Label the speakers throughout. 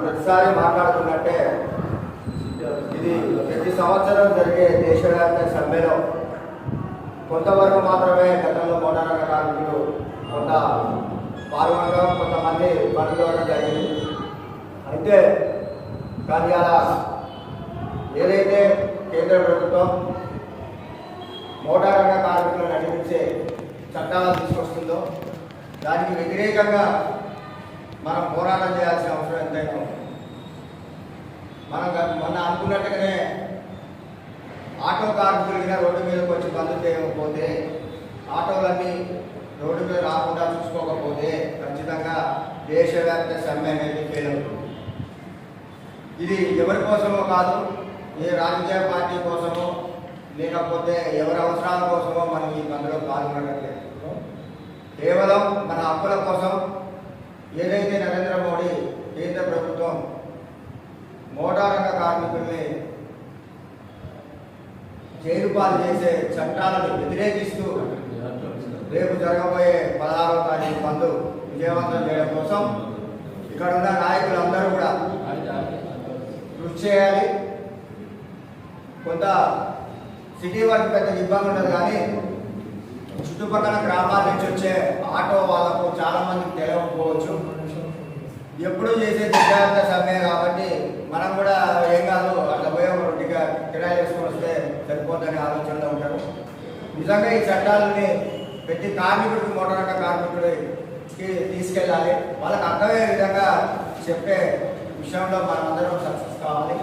Speaker 1: ప్రతిసారి మాట్లాడుతున్నట్టే ఇది ప్రతి సంవత్సరం జరిగే దేశవ్యాప్త సమ్మెలో కొంతవరకు మాత్రమే గతంలో మోటార్ రంగ కార్మికులు కొంత పాల్గొనడం, కొంతమంది పనులు జరిగింది. అయితే కానీ అలా ఏదైతే కేంద్ర ప్రభుత్వం మోటార్ రంగ కార్మికులను నడిపించే చట్టాలను తీసుకొస్తుందో దానికి వ్యతిరేకంగా మనం పోరాటం చేయాల్సిన అవసరం ఎంతైనా ఉంది. మనం మొన్న అనుకున్నట్టుగానే ఆటో కార్మికులు రోడ్డు మీదకి వచ్చి బంద్ చేయకపోతే, ఆటోలన్నీ రోడ్డు మీద రాకుండా చూసుకోకపోతే ఖచ్చితంగా దేశవ్యాప్త సమ్మె అనేది ఫెయిల్ అవుతుంది. ఇది ఎవరి కోసమో కాదు, ఏ రాజకీయ పార్టీ కోసమో లేకపోతే ఎవరి అవసరాల కోసమో మనం ఈ బంద్లో పాల్గొనట్లేదు. కేవలం మన హక్కుల కోసం ఏదైతే నరేంద్ర మోడీ కేంద్ర ప్రభుత్వం మోటార్ రంగ కార్మికుల్ని జైలు పాలు చేసే చట్టాలను వ్యతిరేకిస్తూ రేపు జరగబోయే 16వ తారీఖు బంద్ విజయవంతం చేయడం కోసం ఇక్కడ ఉన్న నాయకులందరూ కూడా కృషి చేయాలి. కొంత సిటీ వరకు పెద్ద ఇబ్బంది ఉండదు, కానీ చుట్టుపక్కల గ్రామాల నుంచి వచ్చే ఆటో వాళ్ళకు చాలా మందికి తెలియకపోవచ్చు. ఎప్పుడు చేసే దేశవ్యాప్త సమ్మె కాబట్టి మనం కూడా ఏం కాదు, అట్లా పోయే రొట్టిగా కిరాయి చేసుకొని వస్తే సరిపోతుందనే ఆలోచనలో ఉంటారు. నిజంగా ఈ చట్టాలని ప్రతి కార్మికుడికి, మోటార్ రంగ కార్మికుడికి తీసుకెళ్ళాలి. వాళ్ళకి అర్థమయ్యే విధంగా చెప్పే విషయంలో మనమందరం సక్సెస్ కావాలి.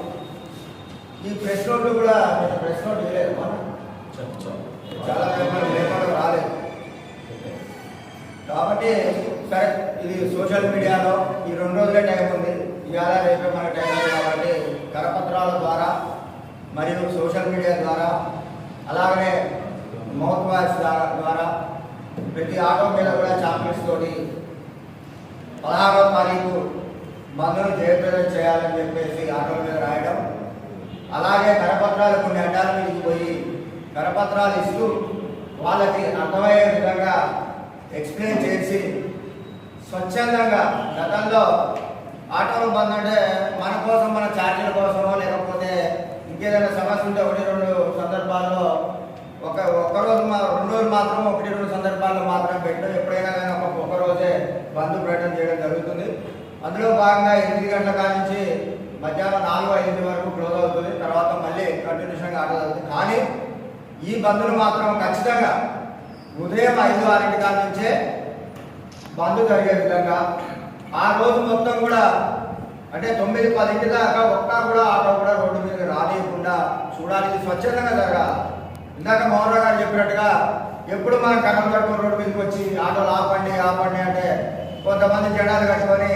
Speaker 1: ఈ ప్రెస్ నోట్లు కూడా నేను ప్రెస్ నోట్ ఇవ్వలేదు, మనం చాలా లేఖలు రాలేదు కాబట్టి సరే, ఇది సోషల్ మీడియాలో ఈ 2 రోజులే టైం ఉంది, ఇవాళ రేపే మన టైం ఉంది కాబట్టి కరపత్రాల ద్వారా మరియు సోషల్ మీడియా ద్వారా అలాగనే మౌత్ వాయిస్ ద్వారా ప్రతి ఆటో మీద కూడా చాక్లెట్స్ తోటి 16వ తారీఖు బంద్ను జయప్రదం చేయాలని చెప్పేసి ఆటో మీద రాయడం, అలాగే కరపత్రాలు కొన్ని అడ్డాల మీదకి పోయి కరపత్రాలు ఇస్తూ వాళ్ళకి అర్థమయ్యే విధంగా ఎక్స్ప్లెయిన్ చేసి స్వచ్ఛందంగా, గతంలో ఆటోలు బంద్ అంటే మన కోసం, మన ఛార్జీల కోసమో లేకపోతే ఇంకేదైనా సమస్య ఉంటే 1-2 సందర్భాల్లో ఒక్కరోజు 2 రోజులు మాత్రం 1-2 సందర్భాల్లో మాత్రం పెట్టడం, ఎప్పుడైనా కానీ ఒక రోజే బంద్ ప్రకటన చేయడం జరుగుతుంది. అందులో భాగంగా 8 గంటల కాడ నుంచి మధ్యాహ్నం 4-5 వరకు క్లోజ్ అవుతుంది, తర్వాత మళ్ళీ కంటిన్యూషన్గా ఆటో అవుతుంది. కానీ ఈ బంద్ను మాత్రం ఖచ్చితంగా ఉదయం 5-6 కాడ నుంచే బంద్ జరిగే విధంగా, ఆ రోజు మొత్తం కూడా అంటే 9-10 దాకా ఒక్క కూడా ఆటో కూడా రోడ్డు మీద రానియకుండా చూడాలి. ఇది స్వచ్ఛందంగా జరగాలి. ఇందాక మోహన్ రావు గారు చెప్పినట్టుగా ఎప్పుడు మనం కన్నం కట్టుకుని రోడ్డు మీదకి వచ్చి ఆటోలు ఆపండి అంటే కొంతమంది జెండాలు కట్టుకొని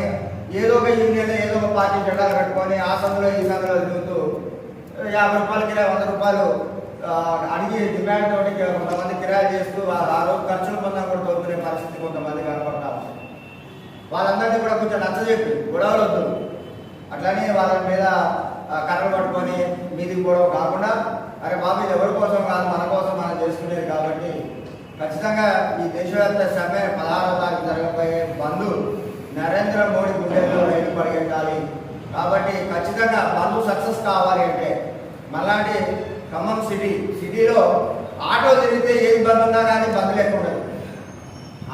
Speaker 1: ఏదో ఒక యూనియన్, ఏదో ఒక పార్టీ జెండాలు కట్టుకొని ఆ సందులో ఈ సందులో తిరుగుతూ 50 రూపాయలకి 100 రూపాయలు అడిగి డిమాండ్ తోటి కొంతమంది కిరాయి చేస్తూ ఆ రోజు ఖర్చులు పొందడం కూడా తోలుకునే పరిస్థితి కొంతమంది కనపడతా. వాళ్ళందరినీ కూడా కొంచెం నచ్చజెప్పి గొడవలు వద్దు, అట్లనే వాళ్ళ మీద కర్రలు పట్టుకొని మీదికి గొడవ కాకుండా, అరే బాబు ఇది ఎవరి కోసం కాదు, మన కోసం మనం చేసుకునేది కాబట్టి ఖచ్చితంగా ఈ దేశవ్యాప్త సమ్మె 16వ తారీఖు జరగబోయే బంద్ నరేంద్ర మోడీ గుండెల్లో రైలు పరిగెత్తాలి. కాబట్టి ఖచ్చితంగా బంద్ సక్సెస్ కావాలి అంటే మళ్ళాంటి ఖమ్మం సిటీలో ఆటో తిరిగితే ఏది బంద్ ఉన్నా కానీ బంద్ లేకుండా,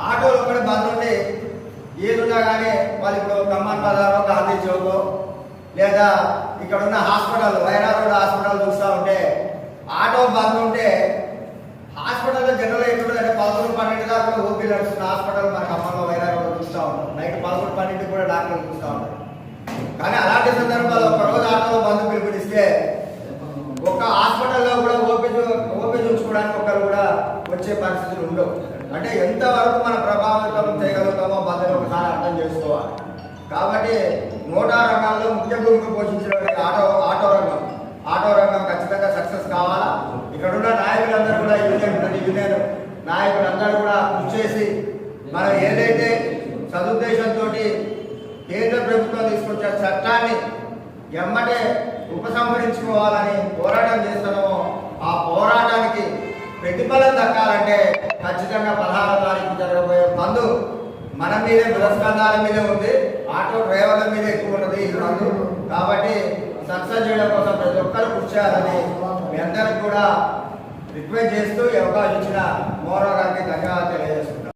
Speaker 1: ఆటోలు ఒక్కడే బంద్ ఉండి ఏది ఉన్నా కానీ వాళ్ళు ఇప్పుడు ఖమ్మం బజారో, గాంధీ చౌకో లేదా ఇక్కడ ఉన్న హాస్పిటల్, వైరా రోడ్ హాస్పిటల్ చూస్తూ ఉంటే ఆటో బంద్ ఉంటే హాస్పిటల్లో జనరల్ ఎట్లుంటుందంటే 11-12 దాకా ఓపీ నడుస్తున్న హాస్పిటల్ మన ఖమ్మంలో వైరా రోడ్ చూస్తూ ఉంటాం. నైట్ 11-12 కూడా డాక్టర్లు చూస్తూ ఉంటారు. కానీ అలాంటి సందర్భాల్లో ఒకరోజు ఆటోలో బంద్ పిలుపునిస్తే ఒక హాస్పిటల్లో కూడా ఓపీ చూసుకోవడానికి ఒకరు కూడా వచ్చే పరిస్థితులు ఉండవు. అంటే ఎంతవరకు మన ప్రభావితం చేయగలుగుతామో బంద్ని ఒకసారి అర్థం చేసుకోవాలి. కాబట్టి మోటార్ రంగంలో ముఖ్య భూమిక పోషించిన ఆటో రంగం ఖచ్చితంగా సక్సెస్ కావాలా. ఇక్కడ ఉన్న నాయకులందరూ కూడా యూనియన్ నాయకులందరూ కూడా కృషి చేసి మనం ఏదైతే సదుద్దేశంతో కేంద్ర ప్రభుత్వం తీసుకొచ్చే చట్టాన్ని ఎమ్మటే ఉపసంహరించుకోవాలని పోరాటం చేస్తున్నామో ఆ పోరాటానికి ప్రతిఫలం దక్కాలంటే ఖచ్చితంగా 16వ తారీఖు జరగబోయే బంద్ మన మీదే బృహస్కంధాల మీదే ఉంది. ఆటో డ్రైవర్ల మీద ఎక్కువ ఉన్నది ఈ మందు. కాబట్టి సక్సెస్ చేయడం కోసం ప్రతి ఒక్కరు కృషి చేయాలని మీ అందరికి కూడా రిక్వెస్ట్ చేస్తూ ఈ అవకాశం ఇచ్చిన మోరో గారికి ధన్యవాదాలు తెలియజేస్తున్నాను.